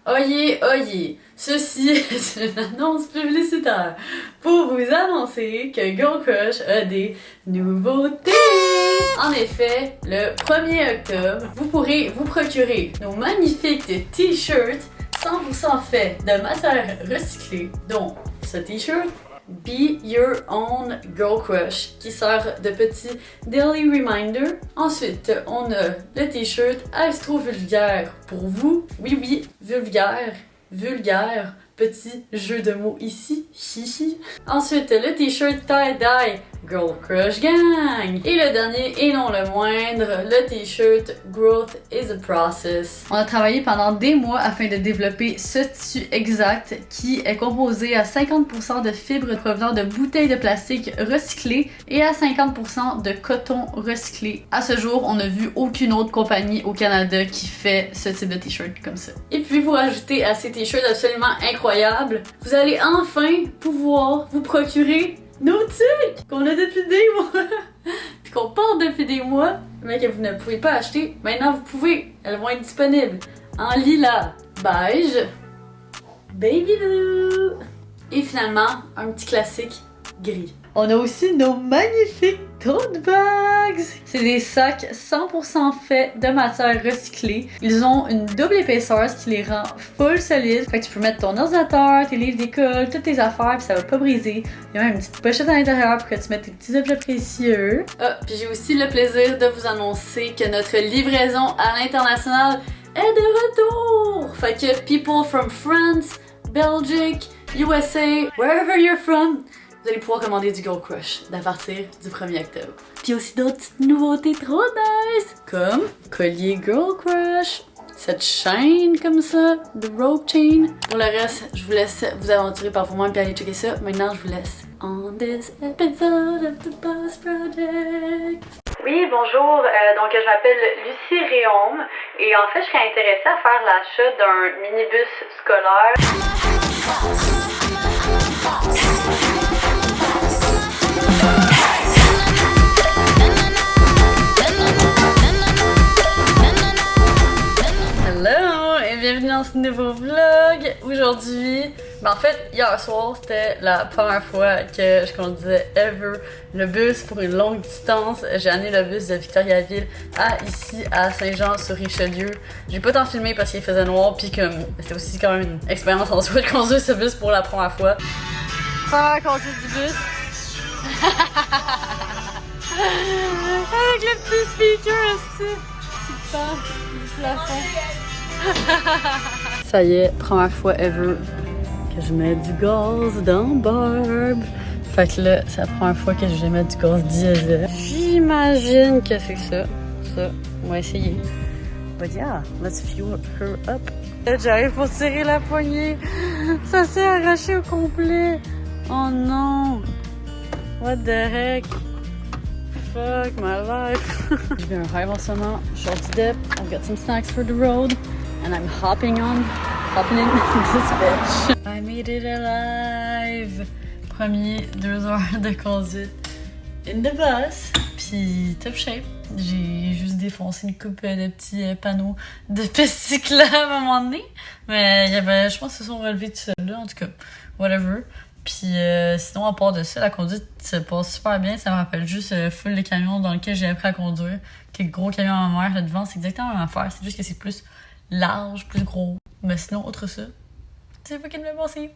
Oyez, oyez, ceci est une annonce publicitaire pour vous annoncer que Girl Crush a des nouveautés. En effet, le 1er octobre, vous pourrez vous procurer nos magnifiques t-shirts 100% faits de matière recyclée, dont ce t-shirt Be Your Own Girl Crush qui sert de petit daily reminder. Ensuite, on a le t-shirt Astro Vulgaire pour vous. Oui, oui, vulgaire, vulgaire. Petit jeu de mots ici, hihi. Ensuite, le t-shirt tie-dye Girl Crush Gang. Et le dernier, et non le moindre, le t-shirt Growth is a Process. On a travaillé pendant des mois afin de développer ce tissu exact qui est composé à 50% de fibres provenant de bouteilles de plastique recyclées et à 50% de coton recyclé. À ce jour, on n'a vu aucune autre compagnie au Canada qui fait ce type de t-shirt comme ça. Et puis pour ajouter à ces t-shirts absolument incroyables, vous allez enfin pouvoir vous procurer nos tucs qu'on a depuis des mois puis qu'on porte depuis des mois mais que vous ne pouvez pas acheter. Maintenant vous pouvez, elles vont être disponibles en lilas, beige, baby blue et finalement un petit classique gris. On a aussi nos magnifiques tote bags! C'est des sacs 100% faits de matière recyclée. Ils ont une double épaisseur, ce qui les rend full solides. Fait que tu peux mettre ton ordinateur, tes livres d'école, toutes tes affaires, puis ça va pas briser. Il y a même une petite pochette à l'intérieur pour que tu mettes tes petits objets précieux. Ah, puis j'ai aussi le plaisir de vous annoncer que notre livraison à l'international est de retour! Fait que people from France, Belgique, USA, wherever you're from, vous allez pouvoir commander du Girl Crush à partir du 1er octobre. Puis aussi d'autres petites nouveautés trop nice, comme collier Girl Crush, cette chaîne comme ça, de rope chain. Pour le reste, je vous laisse vous aventurer par vous-même et aller checker ça. Maintenant, je vous laisse on this episode of the Boss Project. Oui, bonjour. Donc, je m'appelle Lucie Réaume et en fait, je serais intéressée à faire l'achat d'un minibus scolaire. Hello et bienvenue dans ce nouveau vlog. Aujourd'hui, en fait, hier soir, c'était la première fois que je conduisais ever le bus pour une longue distance. J'ai amené le bus de Victoriaville à ici, à Saint-Jean-sur-Richelieu. J'ai pas tant filmé parce qu'il faisait noir, puis comme c'était aussi quand même une expérience en soi de conduire ce bus pour la première fois. Première conduite du bus. Avec le petit speaker aussi qui part du plafond. Ça y est, première fois ever que je mets du gaz dans Barb. Fait que là, c'est la première fois que je vais mettre du gaz diesel. J'imagine que c'est ça. Ça, on va essayer. But yeah, let's fuel her up. J'arrive pour tirer la poignée. Ça s'est arraché au complet. Oh non! What the heck? Fuck my life. Je vais un rêve en ce moment. Short dip. I've got some snacks for the road. And I'm hopping in this bitch. I made it alive! Premier 2 heures de conduite in the bus. Puis top shape. J'ai juste défoncé une coupe de petits panneaux de piste cyclable à un moment donné. Mais il y avait, je pense qu'ils se sont relevés tout seuls là, en tout cas. Whatever. Puis sinon, à part de ça, la conduite se passe super bien. Ça me rappelle juste full le camion dans lequel j'ai appris à conduire. Quel gros camion à ma mère là devant, c'est exactement la même affaire. C'est juste que c'est plus large, plus gros. Mais sinon, autre ça, c'est fucking bien passé.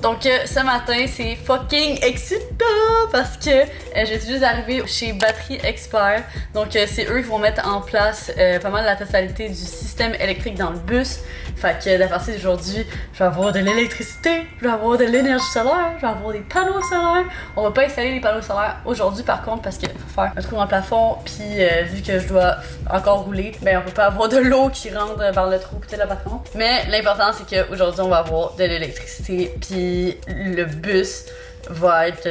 Donc ce matin, c'est fucking excitant parce que j'étais juste arrivée chez Batterie Expert. Donc c'est eux qui vont mettre en place pas mal la totalité du système électrique dans le bus. Fait que à partir d'aujourd'hui, je vais avoir de l'électricité, je vais avoir de l'énergie solaire, je vais avoir des panneaux solaires. On va pas installer les panneaux solaires aujourd'hui par contre parce qu'il faut faire un trou dans le plafond. Puis vu que je dois encore rouler, ben on peut pas avoir de l'eau qui rentre par le trou peut-être le patron. Mais l'important c'est qu'aujourd'hui on va avoir de l'électricité. Puis le bus va être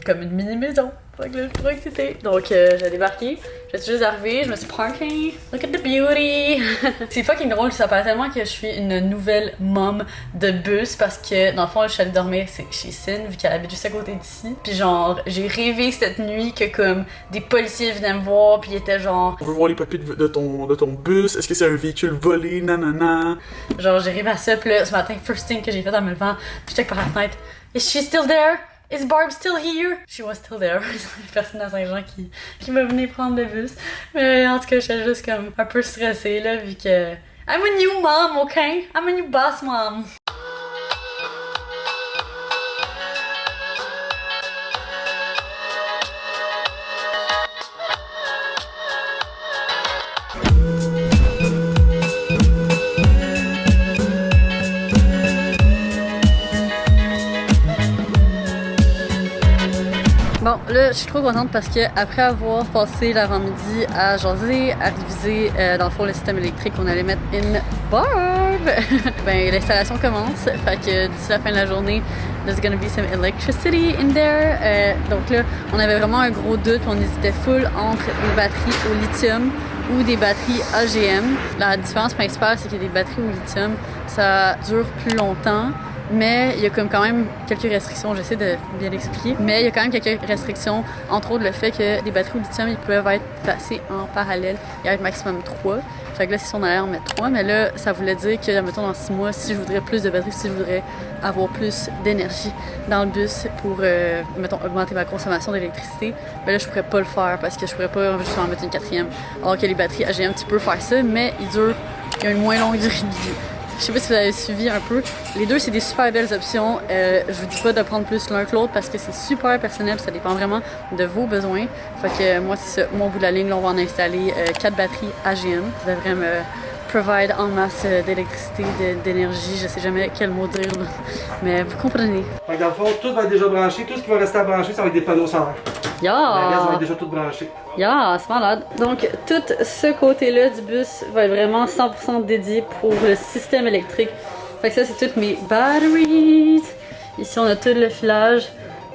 comme une mini-maison. Fait que là, je suis trop excitée. Donc, j'ai débarqué. Je suis juste arrivée, je me suis parkée. Look at the beauty! C'est fucking drôle, ça paraît tellement que je suis une nouvelle mom de bus parce que, dans le fond, je suis allée dormir chez Sin, vu qu'elle habite juste à côté d'ici. Puis genre, j'ai rêvé cette nuit que comme des policiers venaient me voir, puis ils étaient genre... On veut voir les papiers de ton bus, est-ce que c'est un véhicule volé, nanana? Genre, j'ai rêvé à ça, puis là, ce matin, first thing que j'ai fait en me levant, je check par la fenêtre. Is she still there? Is Barb still here? She was still there. Personne à Saint-Jean qui va venir prendre le bus. Mais en tout cas, j'étais juste comme un peu stressée là, vu que I'm a new mom, okay? I'm a new boss mom. Bon, là, je suis trop contente parce que après avoir passé l'avant-midi à jaser, à réviser dans le fond le système électrique qu'on allait mettre in Barb, ben l'installation commence. Fait que d'ici la fin de la journée, there's gonna be some electricity in there. Donc là, on avait vraiment un gros doute, on hésitait full entre des batteries au lithium ou des batteries AGM. La différence principale, c'est que des batteries au lithium, ça dure plus longtemps. Mais il y a comme quand même quelques restrictions, j'essaie de bien l'expliquer, mais il y a quand même quelques restrictions, entre autres le fait que des batteries au lithium, ils peuvent être placées en parallèle, il y a un maximum 3. Fait que là, si on allait en mettre 3, mais là, ça voulait dire que, mettons, dans 6 mois, si je voudrais plus de batteries, si je voudrais avoir plus d'énergie dans le bus pour, mettons, augmenter ma consommation d'électricité, ben là, je pourrais pas le faire parce que je pourrais pas juste en mettre une 4e. Alors que les batteries AGM, tu peux faire ça, mais il y a une moins longue durée de vie. Je sais pas si vous avez suivi un peu. Les deux, c'est des super belles options. Je vous dis pas de prendre plus l'un que l'autre parce que c'est super personnel. Ça dépend vraiment de vos besoins. Fait que moi, c'est ça. Moi, au bout de la ligne, là, on va en installer 4 batteries AGM. Ça devrait me provide en masse d'électricité, d'énergie. Je sais jamais quel mot dire, là. Mais vous comprenez. Fait que dans le fond, tout va être déjà branché. Tout ce qui va rester à brancher, ça va être des panneaux solaires. Yeah! Le reste va être déjà tout branché. Yeah, c'est malade. Donc, tout ce côté-là du bus va être vraiment 100% dédié pour le système électrique. Fait que ça, c'est toutes mes batteries. Ici, on a tout le filage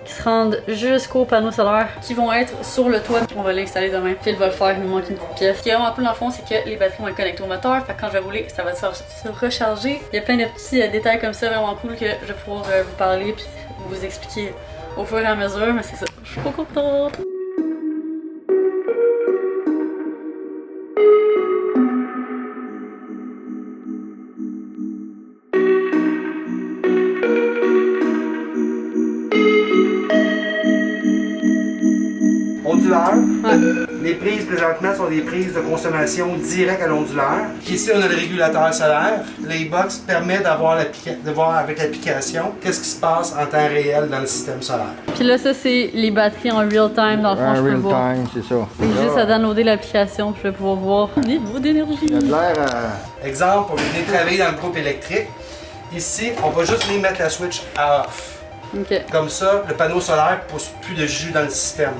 qui se rendent jusqu'aux panneaux solaires qui vont être sur le toit. On va l'installer demain. Phil va le faire, il nous manque une petite pièce. Ce qui est vraiment cool dans le fond, c'est que les batteries vont être connectées au moteur. Fait que quand je vais rouler, ça va se recharger. Il y a plein de petits détails comme ça vraiment cool que je vais pouvoir vous parler puis vous expliquer au fur et à mesure. Mais c'est ça, je suis trop contente. Ondulaire. Ouais. Les prises présentement sont des prises de consommation directe à l'ondulaire. Ici, on a le régulateur solaire. Les box permettent de voir avec l'application qu'est-ce qui se passe en temps réel dans le système solaire. Puis là, ça, c'est les batteries en real time. Dans le fond, je peux voir. Real time, c'est ça. C'est juste à downloader l'application, puis je vais pouvoir voir le niveau d'énergie. Il y a de l'air à... Exemple, on va venir travailler dans le groupe électrique. Ici, on va juste venir mettre la switch à off. Ok. Comme ça, le panneau solaire ne pousse plus de jus dans le système.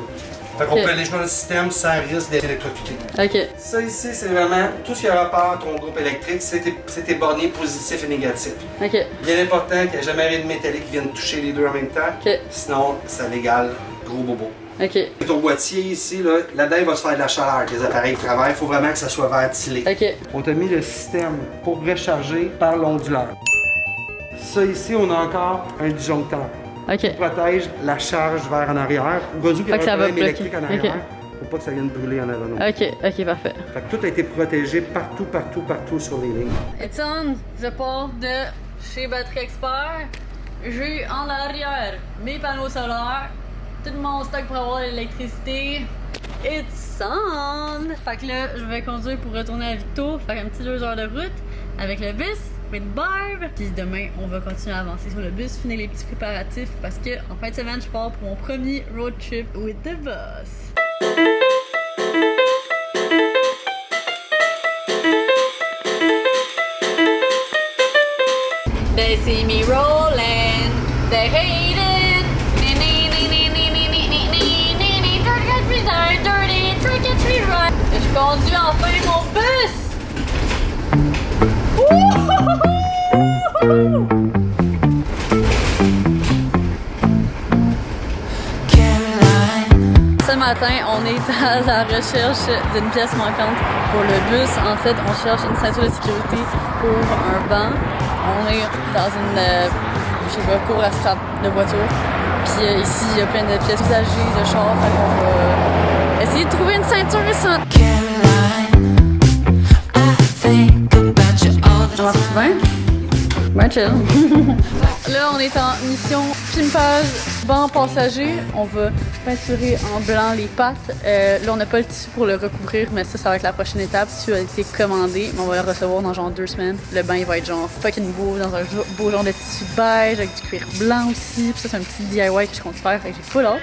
Fait qu'on Ok. peut aller jouer dans le système sans risque d'être électrocuté. Ok. Ça ici, c'est vraiment tout ce qui a rapport à ton groupe électrique, c'est tes borniers positifs et négatifs. Ok. Bien important qu'il n'y ait jamais rien de métallique qui vienne toucher les deux en même temps. Ok. Sinon, ça l'égale gros bobo. Ok. Et ton boîtier ici, là-dedans, il va se faire de la chaleur avec les appareils qui travaillent. Il faut vraiment que ça soit ventilé. Ok. On t'a mis le système pour recharger par l'onduleur. Ça ici, on a encore un disjoncteur. Ok. Protège la charge vers en arrière. Au cas où il y Fait a que un ça va problème électrique en bloquer. arrière, Ok. faut pas que ça vienne brûler en avant. Ok, parfait. Fait que tout a été protégé partout sur les lignes. Edson, je pars de chez Batterie Expert. J'ai en arrière mes panneaux solaires, tout mon stock pour avoir l'électricité. It's on! Fait que là, je vais conduire pour retourner à Victo, faire un petit 2 heures de route avec le bus, with Barb. Puis demain, on va continuer à avancer sur le bus, finir les petits préparatifs parce que en fin de semaine, je pars pour mon premier road trip with the bus. They see me rolling, they hate it. Je conduis enfin mon bus! Caroline, matin, on est à la recherche d'une pièce manquante pour le bus. En fait, on cherche une ceinture de sécurité pour un banc. On est dans une, je sais pas, cour à scrap de voiture. Puis ici, il y a plein de pièces usagées de chars. Fait qu'on va essayer de trouver une ceinture récente. Ça marche bien? Ben chill. Là, on est en mission pimpage banc passager. On va peinturer en blanc les pattes. Là, on n'a pas le tissu pour le recouvrir, mais ça va être la prochaine étape. Le tissu a été commandé, mais on va le recevoir dans genre 2 semaines. Le bain, il va être genre fucking beau, dans un beau genre de tissu beige, avec du cuir blanc aussi. Puis ça, c'est un petit DIY que je compte faire, fait que j'ai full hâte.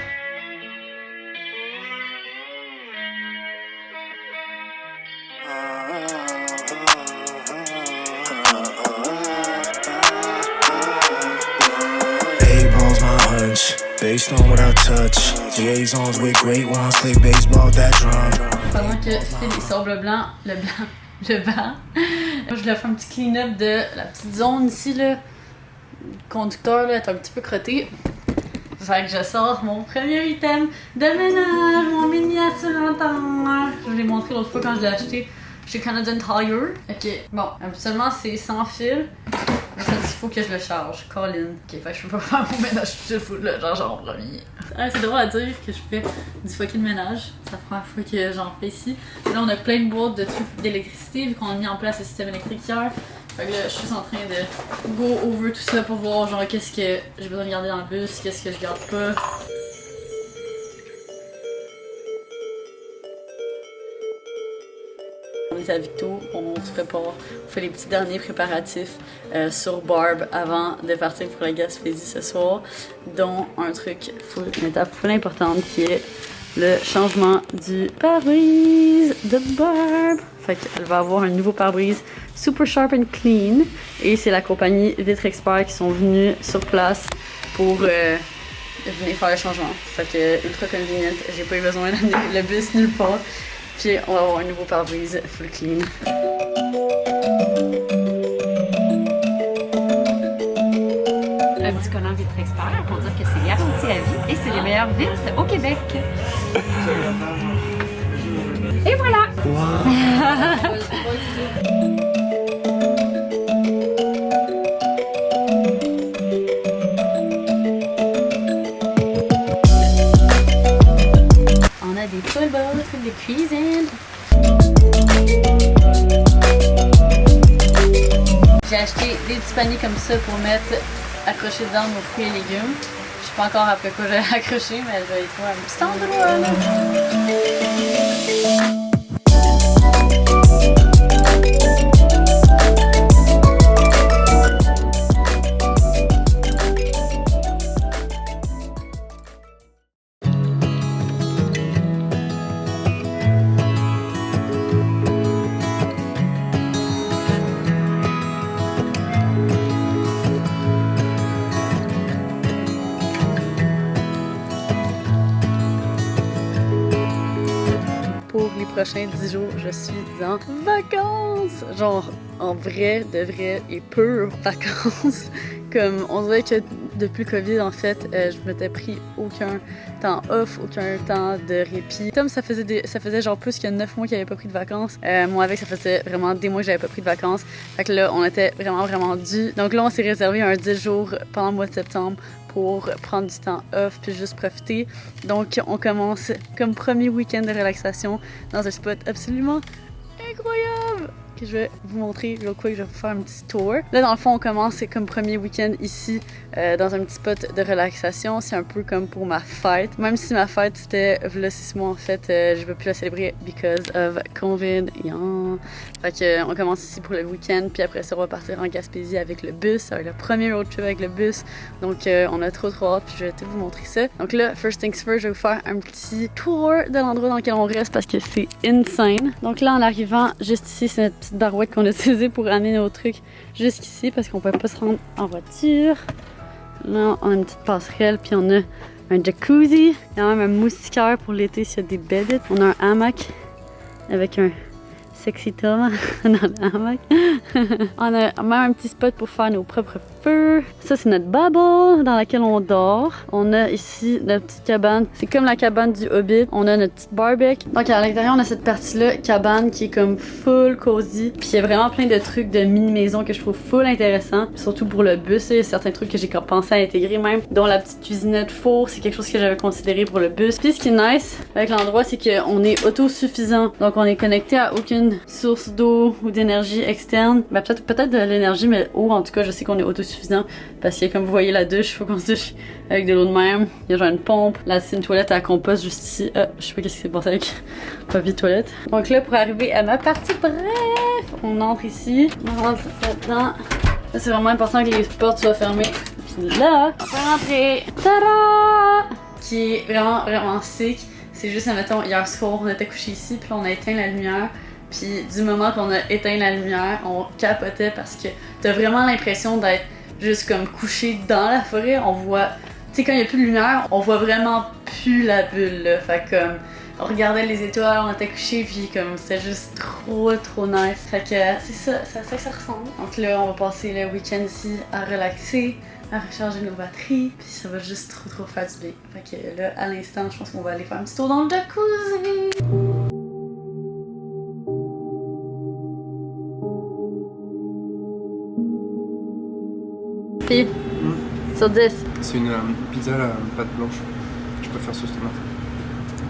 Based on what I touch, liaisons with great ones, play baseball, that drum. Pendant que Phil sort le banc, moi je lui fais un petit clean-up de la petite zone ici, là. Le conducteur là, est un petit peu crotté. Fait que je sors mon premier item de ménage, mon mini aspirateur. Je vous l'ai montré l'autre fois quand je l'ai acheté chez Canadian Tire. Ok, bon, habituellement c'est sans fil. Mais ça, il faut que je le charge. Colin. Ok, fait que je peux pas faire mon ménage tout de suite, là, genre en premier. C'est drôle à dire que je fais du fucking ménage. C'est la première fois que j'en fais ici. Et là, on a plein de boîtes de trucs d'électricité vu qu'on a mis en place le système électrique hier. Fait que là, je suis en train de go over tout ça pour voir genre qu'est-ce que j'ai besoin de garder dans le bus, qu'est-ce que je garde pas. On est à Victo, on se prépare, on fait les petits derniers préparatifs sur Barb avant de partir pour la Gaspésie ce soir, dont un truc, une étape full importante qui est le changement du pare-brise de Barb. Fait qu'elle va avoir un nouveau pare-brise super sharp and clean et c'est la compagnie Vitre Expert qui sont venus sur place pour venir faire le changement. Fait que ultra convenient, j'ai pas eu besoin d'amener le bus nulle part. Puis on va avoir un nouveau pare-brise full clean. Un petit collant Vitre Expert pour dire que c'est garanti à vie et c'est les meilleures vitres au Québec. Et voilà! Des full balls, trucs de cuisine. J'ai acheté des petits paniers comme ça pour mettre accrochés dedans nos fruits et légumes. Je sais pas encore après quoi j'ai accroché, mais je vais y trouver un petit endroit là. Prochains 10 jours, je suis en vacances! Genre, en vrai, de vrai et pure vacances. Comme, on dirait que depuis le COVID, en fait, je m'étais pris aucun temps off, aucun temps de répit. Comme ça faisait genre plus que 9 mois qu'il n'y avait pas pris de vacances. Moi, avec, ça faisait vraiment des mois que j'avais pas pris de vacances. Fait que là, on était vraiment dû. Donc là, on s'est réservé un 10 jours pendant le mois de septembre pour prendre du temps off puis juste profiter. Donc, on commence comme premier week-end de relaxation dans un spot absolument incroyable que je vais vous montrer. Real quick, je vais vous faire un petit tour. Là, dans le fond, on commence comme premier week-end ici dans un petit spot de relaxation. C'est un peu comme pour ma fête. Même si ma fête, c'était là 6 mois en fait, je ne peux plus la célébrer because of COVID. Yeah. Fait que, on commence ici pour le week-end, puis après ça, on va partir en Gaspésie avec le bus. Ça va être le premier road trip avec le bus. Donc, on a trop hâte, puis je vais tout vous montrer ça. Donc là, first things first, je vais vous faire un petit tour de l'endroit dans lequel on reste parce que c'est insane. Donc là, en arrivant juste ici, c'est notre petite barouette qu'on a utilisée pour amener nos trucs jusqu'ici parce qu'on ne pouvait pas se rendre en voiture. Là, on a une petite passerelle, puis on a un jacuzzi. Il y a même un moustiquaire pour l'été s'il y a des bébites. On a un hamac avec un sexy Tom dans le hamac. On a même un petit spot pour faire nos propres feux. Ça, c'est notre bubble dans laquelle on dort. On a ici notre petite cabane. C'est comme la cabane du Hobbit. On a notre petite barbecue. Donc, à l'intérieur, on a cette partie-là, cabane, qui est comme full cozy. Puis, il y a vraiment plein de trucs de mini-maison que je trouve full intéressant. Surtout pour le bus. Il y a certains trucs que j'ai pensé à intégrer même, dont la petite cuisinette four. C'est quelque chose que j'avais considéré pour le bus. Puis, ce qui est nice avec l'endroit, c'est qu'on est autosuffisant. Donc, on est connecté à aucune source d'eau ou d'énergie externe. Ben, peut-être de l'énergie, mais eau, en tout cas, je sais qu'on est autosuffisant parce que comme vous voyez la douche, il faut qu'on se douche avec de l'eau de même. Il y a genre une pompe, là c'est une toilette à compost juste ici. Je sais pas qu'est-ce qui s'est passé avec ma vie de toilette. Donc là, pour arriver à ma partie, bref, on entre ici, on rentre là-dedans. Là, c'est vraiment important que les portes soient fermées. Puis là, on peut rentrer. Tada! Qui est vraiment sick. C'est juste, admettons, hier soir, on était couché ici, puis là, on a éteint la lumière. Puis du moment qu'on a éteint la lumière, on capotait parce que t'as vraiment l'impression d'être juste comme couché dans la forêt. On voit, tu sais, quand il y a plus de lumière, on voit vraiment plus la bulle là. Fait comme, on regardait les étoiles, on était couchés, puis comme c'était juste trop nice. Fait que c'est ça que ça ressemble. Donc là, on va passer le week-end ici à relaxer, à recharger nos batteries, puis ça va juste trop faire du bien. Fait que là, à l'instant, je pense qu'on va aller faire un petit tour dans le jacuzzi. Puis, sur 10. C'est une pizza à la pâte blanche. Je préfère sauce tomate.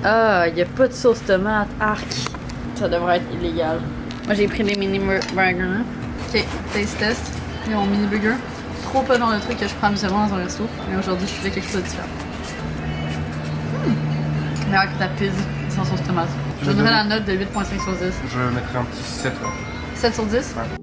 Ah, y a pas de sauce tomate. Arc. Ça devrait être illégal. Moi, j'ai pris les mini burgers. Ok, taste test. Et mon mini burger. Trop pas dans le truc que je prends habituellement dans un resto. Mais aujourd'hui, je fais quelque chose de différent. Meilleur que ta pizza sans sauce tomate. Je donnerais la note de 8.5 sur 10. Je mettrais un petit 7 là. 7 sur 10? Ouais.